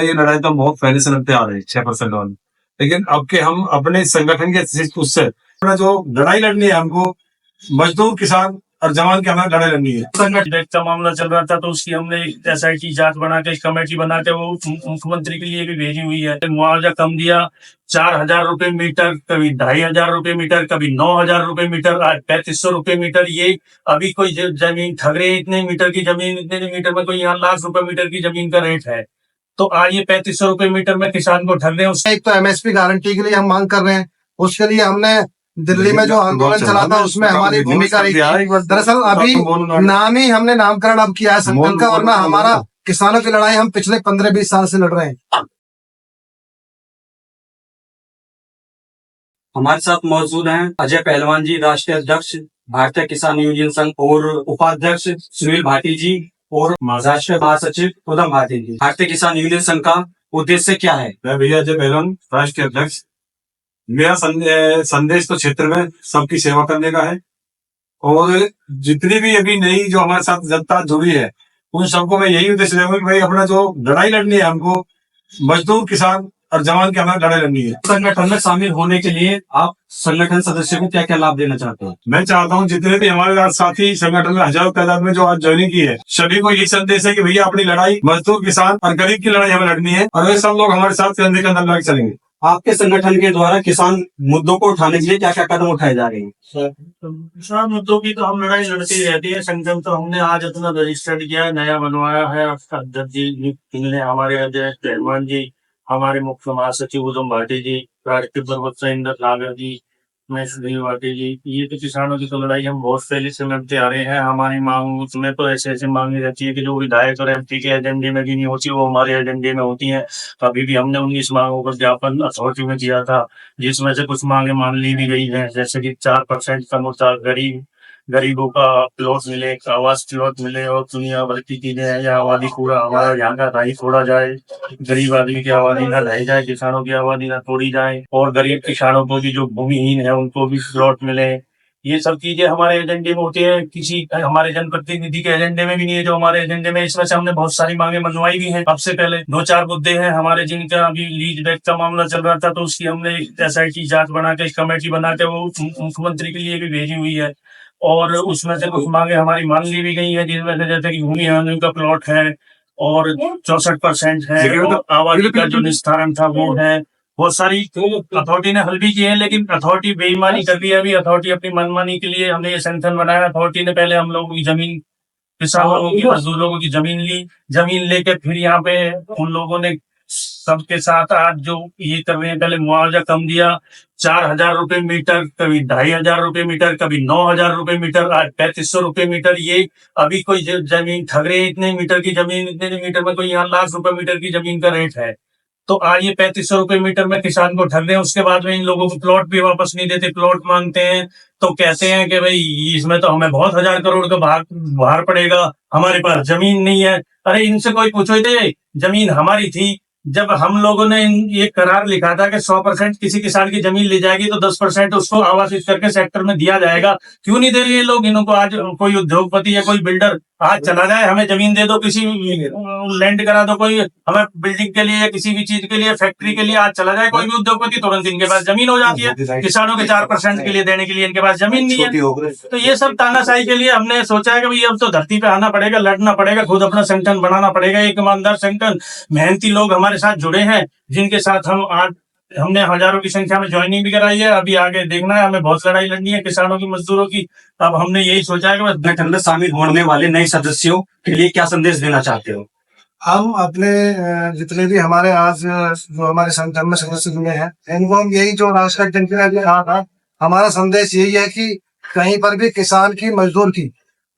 ये लड़ाई तो बहुत पहले से लड़ते आ रहे हैं 6% वाली, लेकिन अब के हम अपने संगठन के उससे जो लड़ाई लड़नी है हमको, मजदूर किसान और जवान के हमें लड़ाई लड़नी है। संगठन का मामला चल रहा था तो उसकी हमने SIT जांच बना के कमेटी बना के वो मुख्यमंत्री के लिए भी भेजी हुई है। मुआवजा कम दिया, 4,000 रुपए मीटर, कभी 2,500 रुपए मीटर, कभी 9,000 रुपए मीटर, आज 3,500 रुपए मीटर। ये अभी कोई जमीन ठग रहे, इतने मीटर की जमीन, इतने मीटर में कोई यहाँ लाख रुपए मीटर की जमीन का रेट है, तो आज ये 3,500 रुपए मीटर में किसान को ठग रहे हैं। एक तो MSP गारंटी के लिए हम मांग कर रहे हैं, उसके लिए हमने दिल्ली में जो आंदोलन चला था उसमें हमारी भूमिका रही थी। दरअसल अभी नाम ही हमने नामकरण अब किया है संगठन का, वरना हमारा किसानों की लड़ाई हम पिछले 15-20 साल से लड़ रहे हैं। हमारे साथ मौजूद हैं अजय पहलवान जी, राष्ट्रीय अध्यक्ष भारतीय किसान यूनियन संघ, और उपाध्यक्ष सुनील भाटी जी, और राष्ट्रीय महासचिव उधम भाटी जी। भारतीय किसान यूनियन संघ का उद्देश्य क्या है? मैं भैया अजय पहलवान, राष्ट्रीय अध्यक्ष। मेरा संदेश तो क्षेत्र में सबकी सेवा करने का है, और जितनी भी अभी नई जो हमारे साथ जनता जुड़ी है उन सबको मैं यही उद्देश्य दूंगा कि भाई अपना जो लड़ाई लड़नी है हमको, मजदूर किसान और जवान के हमें लड़ाई लड़नी है। संगठन में शामिल होने के लिए आप संगठन सदस्यों को क्या क्या लाभ देना चाहते हैं? मैं चाहता हूं जितने भी हमारे साथी संगठन में हजारों तादाद में जो आज ज्वाइनिंग की है, सभी को यही संदेश है कि भैया अपनी लड़ाई मजदूर किसान और गरीब की लड़ाई हमें लड़नी है, और वे सब लोग हमारे साथ कंधे कंधे लड़के चलेंगे। आपके संगठन के द्वारा किसान मुद्दों को उठाने के लिए क्या क्या कदम उठाए जा रहे हैं? किसान मुद्दों की तो हम लड़ाई लड़ती ही रहती है। संगठन तो हमने आज अपना रजिस्टर्ड किया है, नया बनवाया है। अध्यक्ष जी हमारे अजय पहलवान जी, हमारे मुख्य महासचिव उधम भाटी जी, राष्ट्रीय प्रवक्ता इंदर नागर जी, मैं सुनील भाटी जी। ये तो किसानों की तो लड़ाई हम बहुत पहले से लड़ते आ रहे हैं। हमारी मांग उसमें तो ऐसे मांगी रहती है कि जो विधायक और MP के एजेंडे में भी नहीं होती, वो हमारे एजेंडे में होती है। अभी भी हमने 19 मांगों का ज्ञापन अथॉरिटी में किया था, जिसमें से कुछ मांगे मान ली भी गई है, जैसे कि 4% का मुद्दा, गरीबों का प्लॉट मिले, आवास प्लॉट मिले, और दुनिया भर की चीजें हैं। यह आबादी पूरा हमारा यहाँ का राही छोड़ा जाए, गरीब आदमी की आबादी न रह जाए, किसानों की आबादी न तोड़ी जाए, और गरीब किसानों को भी जो भूमिहीन है उनको भी प्लॉट मिले। ये सब चीजें हमारे एजेंडे में होती है, किसी हमारे जनप्रतिनिधि के एजेंडे में भी नहीं है जो हमारे एजेंडे में। इसमें से हमने बहुत सारी मांगे मनवाई भी हैं। अब से पहले 2-4 मुद्दे हैं हमारे जिनका अभी लीज बैक का मामला चल रहा था, तो उसकी हमने SIT जांच बना के कमेटी बना के वो मुख्यमंत्री के लिए भी भेजी हुई है, और उसमें से कुछ मांगे हमारी मान ली भी गई है, जिसमें से जैसे कि भूमि का प्लॉट है, और 64% है, और आबादी का जो निस्तारण था वो है। बहुत सारी अथॉरिटी ने हल भी किए हैं, लेकिन अथॉरिटी बेईमानी कर रही है। अभी अथॉरिटी अपनी मनमानी के लिए हमने ये संगठन बनाया। अथॉरिटी ने पहले हम लोगों की जमीन, किसानों की, मजदूर लोगों की जमीन लेके फिर यहाँ पे उन लोगों ने सबके साथ आज जो ये कर रहे हैं, पहले मुआवजा कम दिया, 4,000 रुपए मीटर, कभी 2,500 रुपए मीटर, कभी 9,000 रुपए मीटर, आज 3,500 रुपए मीटर। ये अभी कोई जमीन ठग रहे, इतने मीटर की जमीन, इतने मीटर में कोई यहाँ लाख रुपए मीटर की जमीन का रेट है, तो आज ये 3,500 रुपए मीटर में किसान को ठग रहे हैं। उसके बाद में इन लोगों को प्लॉट भी वापस नहीं देते, प्लॉट मांगते हैं तो कहते हैं कि भाई इसमें तो हमें बहुत 1,000 करोड़ का भार पड़ेगा, हमारे पास जमीन नहीं है। अरे इनसे कोई पूछो थे, जमीन हमारी थी जब हम लोगों ने ये करार लिखा था कि 100% किसी किसान की जमीन ले जाएगी तो 10% उसको आवासित करके सेक्टर में दिया जाएगा। क्यों नहीं दे रहे ये लोग? इनको आज कोई उद्योगपति या कोई बिल्डर आज चला जाए, हमें जमीन दे दो, किसी लैंड करा दो, कोई हमें बिल्डिंग के लिए या किसी भी चीज के लिए, फैक्ट्री के लिए आज चला जाए कोई भी उद्योगपति, तुरंत इनके पास जमीन हो जाती है। किसानों के 4% के लिए देने के लिए इनके पास जमीन नहीं है। तो ये सब तानाशाही के लिए हमने सोचा है कि भाई अब तो धरती पे आना पड़ेगा, लड़ना पड़ेगा, खुद अपना संगठन बनाना पड़ेगा। एक ईमानदार संगठन, मेहनती लोग हमारे साथ जुड़े हैं, जिनके साथ हमने हजारों की संख्या में ज्वाइनिंग भी कराई है। अभी आगे देखना है, हमें बहुत लड़ाई लड़नी है किसानों की, मजदूरों की। अब हमने यही सोचा है कि संगठन में शामिल होने वाले नए सदस्यों के लिए क्या संदेश देना चाहते हो? हम अपने जितने भी हमारे आज जो हमारे संगठन में सदस्य जुड़े हैं, इनको हम यही जो राष्ट्रीय अध्यक्ष ने कहा था, हमारा संदेश यही है कि कहीं पर भी किसान की, मजदूर की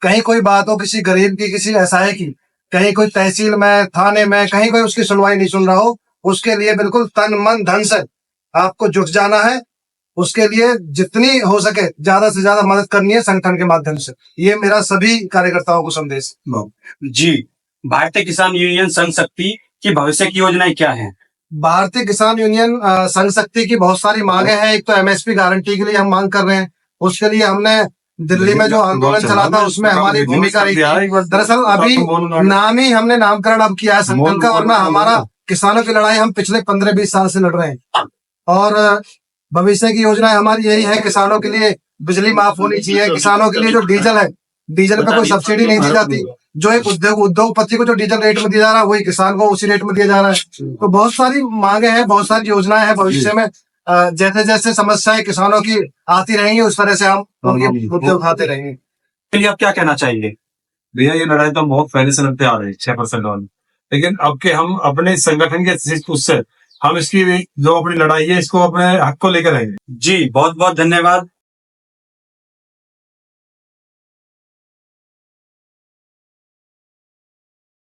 कहीं कोई बात हो, किसी गरीब की, किसी असहाय की, कहीं कोई तहसील में, थाने में, कहीं कोई उसकी सुनवाई नहीं सुन रहा हो, उसके लिए बिल्कुल तन मन धन से आपको जुट जाना है। उसके लिए जितनी हो सके ज्यादा से ज्यादा मदद करनी है संगठन के माध्यम से। ये मेरा सभी कार्यकर्ताओं को संदेश। जी, भारतीय किसान यूनियन संघ शक्ति की भविष्य की योजनाएं क्या है? भारतीय किसान यूनियन संघ शक्ति की बहुत सारी मांगे हैं। एक तो MSP गारंटी के लिए हम मांग कर रहे हैं, उसके लिए हमने दिल्ली में जो आंदोलन चला था उसमें हमारी भूमिका रही थी। दरअसल अभी नाम ही हमने नामकरण अब किया है संगठन का, वरना हमारा किसानों की लड़ाई हम पिछले 15-20 साल से लड़ रहे हैं और भविष्य की योजना हमारी यही है, किसानों के लिए बिजली माफ होनी चाहिए, किसानों के लिए जो डीजल है, डीजल पे कोई सब्सिडी नहीं दी जाती, जो एक उद्योगपति को जो डीजल रेट में दिया जा रहा है वही किसान को उसी रेट में दिया जा रहा है। तो बहुत सारी मांगे हैं, बहुत सारी योजनाएं हैं, भविष्य में जैसे जैसे समस्याएं किसानों की आती रहेंगी उस तरह से हम उनके मुद्दे उठाते रहेंगे। के लिए आप क्या कहना चाहेंगे? भैया ये लड़ाई तो बहुत पहले से लड़ते आ रहे हैं 6% वाली, लेकिन अब के हम अपने संगठन के उससे हम इसकी जो अपनी लड़ाई है इसको अपने हक को लेकर आएंगे। जी बहुत बहुत धन्यवाद।